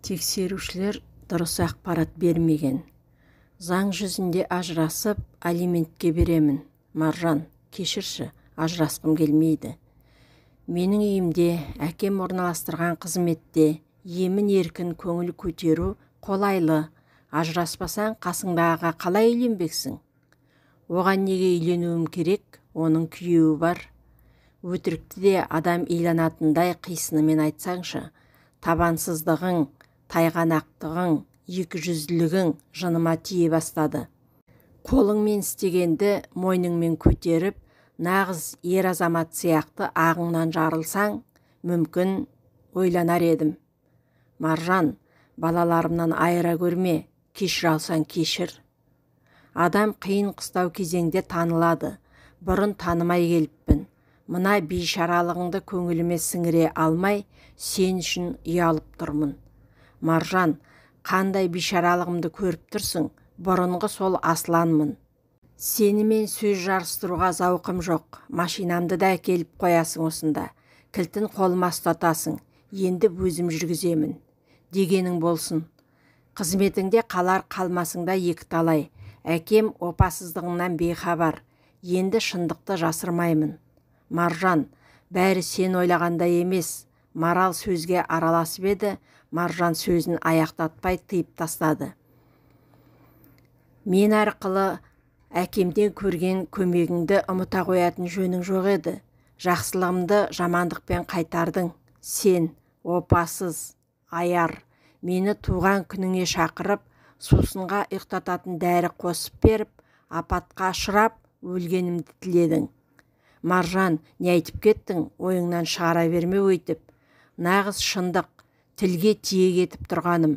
Тексерушілер дұрыс ақпарат бермеген. Заң жүзінде ажырасып, алиментке беремін. Маржан, кешірші, ажырасқым келмейді. Менің үйімде, әкем орналастырған қызметте, емін еркін көңіл көтеру қолайлы. Ажыраспасаң, қасыңдағыға қалай үйленбексің? Оған неге үйленуім керек? Оның күйеуі бар. Өтірікті де адам иланатындай қисынымен айтсаңшы, табансыздығың, тайғанақтығың, екіжүзділігің жыныма тие бастады. Қолыңмен істегенді мойныңмен көтеріп, нағыз ер азамат сияқты ағыңнан жарылсаң, мүмкін ойланар едім. Маржан, балаларымнан айыра көрме, кешір алсаң кешір. Адам қиын қыстау кезеңде танылады, бұрын танымай келіппін. Мына бейшаралығыңды көңіліме сіңіре алмай, сен үшін ұялып тұрмын. Маржан, қандай бейшаралығымды көріп тұрсың, бұрынғы сол асланмын. Сенімен сөз жарыстыруға зауқым жоқ, машинамды да әкеліп қоясың осында. Кілтін қолыма ұстатасың, енді өзім жүргіземін. Дегенің болсын. Қызметіңде қалар қалмасыңда екі талай. Әкем опасыздығыңнан бейхабар. Енді шындықты жасырмаймын. Маржан, бәрі сен ойлағандай емес. Марал сөзге араласып еді, Маржан сөзін аяқтатпай тыйып тастады. Мен арқылы әкемден көрген көмегіңді ұмыта қоятын жөнің жоқ еді. Жақсылығымды жамандықпен қайтардың. Сен, опасыз, аяр, мені туған күніңе шақырып, сусынға ұйықтататын дәрі қосып беріп, апатқа ұшырап, өлгенімді тіледің. Маржан, не айтып кеттің, ойыңнан шығара берме өйтіп. Нағыз шындық, тілге тиек етіп тұрғаным.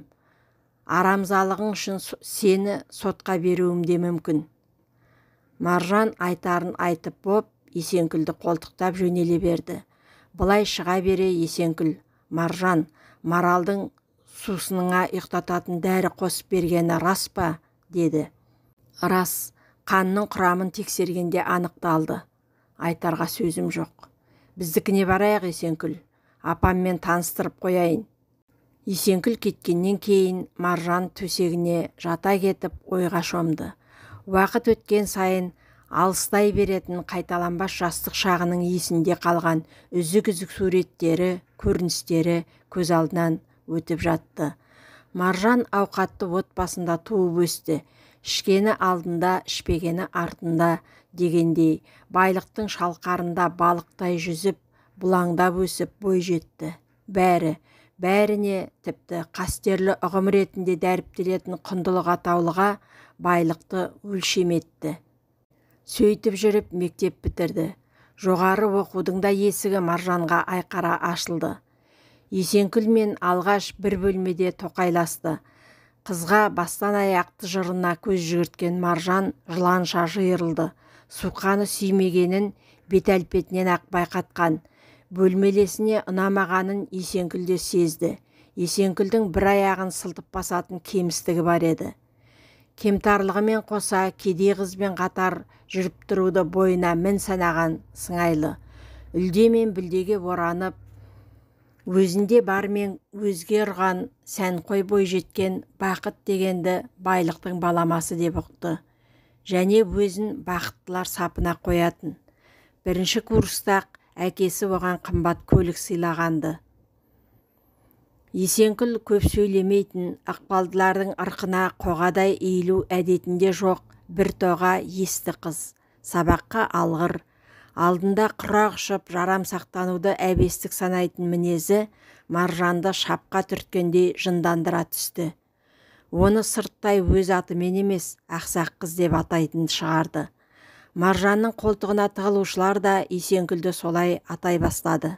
Арамзалығың үшін сені сотқа беруім де мүмкін. Маржан айтарын айтып боп, Есенкүлді қолтықтап жөнеле берді. Бұлай шыға бере Есенкүл, Маржан, Маралдың сусыныңа ұйықтататын дәрі қосып бергені рас па? Деді. Рас, қанның құрамын тексергенде анықталды. Айтарға сөзім жоқ. Біздікіне барайық, Есенкүл. Апаммен таныстырып қояйын. Есенкүл кеткеннен кейін Маржан төсегіне жата кетіп ойға шомды. Уақыт өткен сайын алыстай беретін қайталанбас жастық шағының есінде қалған үзік-үзік суреттері, көріністері көз алдынан өтіп жатты. Маржан ауқатты отбасында туып өсті. Ішкені алдында, ішпегені артында дегендей, байлықтың шалқарында балықтай жүзіп, бұлаңдап өсіп бой жетті. Бәріне тіпті қастерлі ұғым ретінде дәріптелетін құндылық атаулыға байлықты өлшеметті. Сөйтіп жүріп мектеп бітірді. Жоғары оқудың да есігі Маржанға айқара ашылды. Есенкүл мен алғаш бір бөлмеде тоқайласты. Қызға бастан аяқты жырына көз жүгірткен Маржан жыланша жиырылды. Суқаны сүймегенін бет-әлпетінен ақ байқатқан. Бөлмелесіне ұнамағанын Есенкүл де сезді. Есенкүлдің бір аяғын сылтып басатын кемістігі бар еді. Кемтарлығымен қоса кедей қызбен қатар жүріп тұруды бойына мін санаған сыңайлы. Үлде мен бүлдеге оранып, өзінде бармен өзге ұрған сәнқой бой жеткен бақыт дегенді байлықтың баламасы деп ұқты. Және өзін бақыттылар сапына қоятын. Бірінші курстақ әкесі оған қымбат көлік сыйлағанды. Есенкүл көп сөйлемейтін, ықпалдылардың ырқына қоғадай иілу әдетінде жоқ бір тоға есті қыз. Сабаққа алғыр. Алдында құрақ ұшып жарам сақтануды әбестік санайтын мінезі Маржанды шапқа түрткендей жындандыра түсті. Оны сырттай өз атымен емес, ақсақ қыз деп атайтын шығарды. Маржанның қолтығына тығылушылар да Есенкүлді солай атай бастады.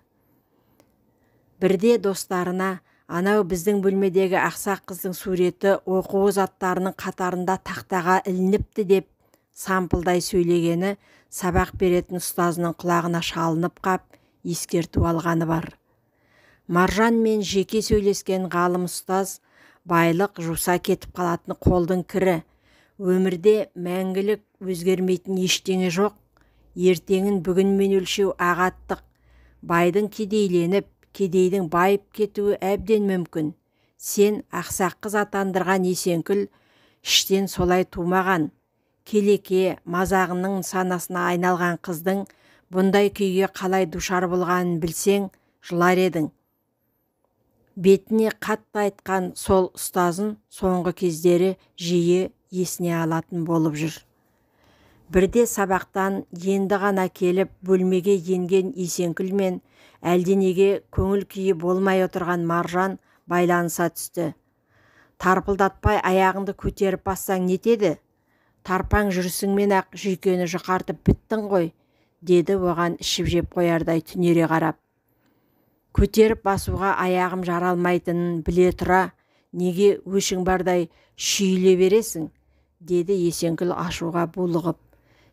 Бірде достарына, анау біздің бөлмедегі ақсақ қыздың суреті оқу озаттарының қатарында тақтаға ілініпті деп сампылдай сөйлегені сабақ беретін ұстазының құлағына шалынып қап, ескерту алғаны бар. Маржан мен жеке сөйлескен ғалым ұстаз байлық жуса кетіп қалатын қолдың кірі. Өмірде мәңгілік өзгермейтін ештеңе жоқ. Ертеңін бүгінмен өлшеу ағаттық. Байдың кедейленіп, кедейдің байып кетуі әбден мүмкін. Сен ақсақ қыз атандырған Есенкүл іштен солай тумаған. Келеке мазағының санасына айналған қыздың бұндай күйге қалай душар болғанын білсең, жылар едің. Бетіне қатты айтқан сол ұстазын соңғы кездері жиі есіне алатын болып жүр. Бірде сабақтан енді ғана келіп бөлмеге енген Есенкүл мен әлденеге көңіл күйі болмай отырған Маржан байланыса түсті. Тарпылдатпай аяғыңды көтеріп бассаң нетеді? Тарпаң жүрісіңмен ақ жүйкені жұқартып біттің ғой, деді оған ішіп жеп қоярдай түнере қарап. Көтеріп басуға аяғым жаралмайтынын біле тұра, неге өшің бардай шүйіле бересің? Деді Есенкүл ашуға булығып.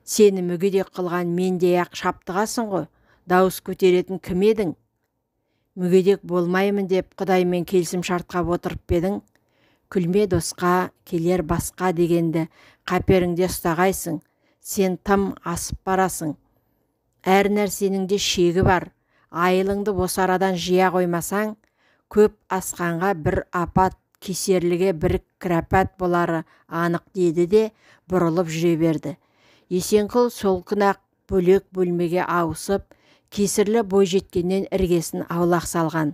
Сені мүгедек қылған мендей ақ шаптығасың ғой, дауыс көтеретін кім едің? Мүгедек болмаймын деп Құдаймен келісім шартқа отырып бедің? Күлме досқа келер басқа дегенді қаперіңде ұстағайсың. Сен тым асып барасың. Әр нәрсенің де шегі бар. Айылыңды осы арадан жия қоймасаң, көп асқанға бір апат, кесерліге бір кірапат болары анық, деді де бұрылып жүре берді. Есенкүл сол күні-ақ бөлек бөлмеге ауысып, кесірлі бойжеткеннен іргесін аулақ салған.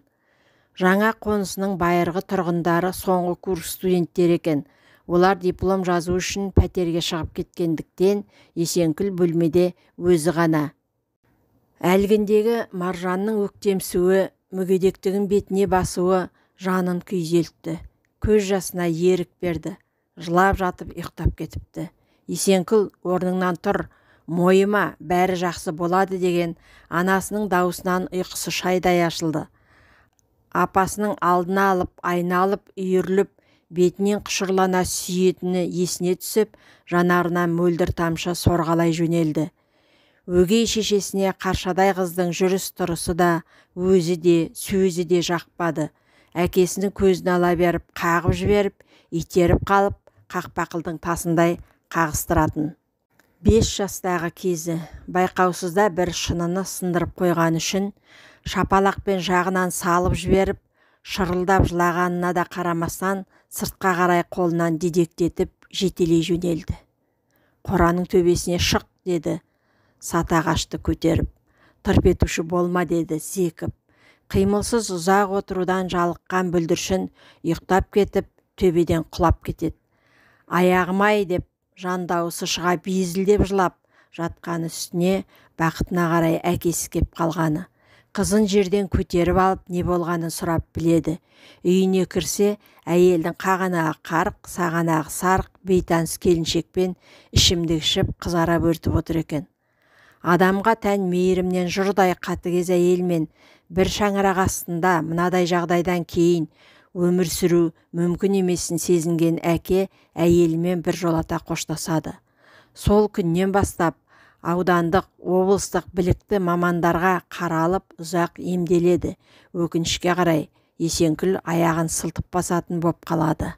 Жаңа қонысының байырғы тұрғындары соңғы курс студенттер екен. Олар диплом жазу үшін пәтерге шығып кеткендіктен Есенкүл бөлмеде өзі ғана. Әлгіндегі Маржанның өктемсуі, мүгедектігін бетіне басуы жанын күйзелтті. Көз жасына ерік берді. Жылап жатып ұйықтап кетіпті. Есенкүл орныңнан тұр, мойыма, бәрі жақсы болады деген анасының даусынан ұйқысы шайдай ашылды. Апасының алдына алып, айналып, үйіріліп, бетінен құшырлана сүйетіні есіне түсіп, жанарынан мөлдір тамшы сорғалай жөнелді. Өгей шешесіне қаршадай қыздың жүріс-тұрысы да, өзі де, сөзі де жақпады. Әкесінің көзін ала беріп, қағып жіберіп, итеріп қалып, қақпақылдың тасындай қағыстыратын. 5 жастағы кезі байқаусызда бір шыныны сындырып қойған үшін шапалақпен жағынан салып жіберіп, шырылдап жылағанына да қарамастан сыртқа қарай қолынан дедектетіп жетелей жөнелді. Қораның төбесіне шық, деді. Сатағашты көтеріп. Тырп етуші болма, деді зекіп. Қимылсыз ұзақ отырудан жалыққан бүлдіршін ұйықтап кетіп, төбеден құлап кетеді. Аяғым-ай деп жан дауысы шыға безілдеп жылап жатқан үстіне бақытына қарай әкесі кеп қалғаны. Қызын жерден көтеріп алып не болғанын сұрап біледі. Үйіне кірсе, әйелдің қағанағы қарқ, сағанағы сарқ, бейтаныс келіншекпен ішімдік ішіп қызара бөртіп отыр екен. Адамға тән мейірімнен жұрдай қатыгез әйелмен бір шаңырақ астында мынадай жағдайдан кейін өмір сүру мүмкін емесін сезінген әке әйелімен бір жолата қоштасады. Сол күннен бастап аудандық, облыстық білікті мамандарға қаралып ұзақ емделеді. Өкінішке қарай Есенкүл аяғын сылтып басатын боп қалады.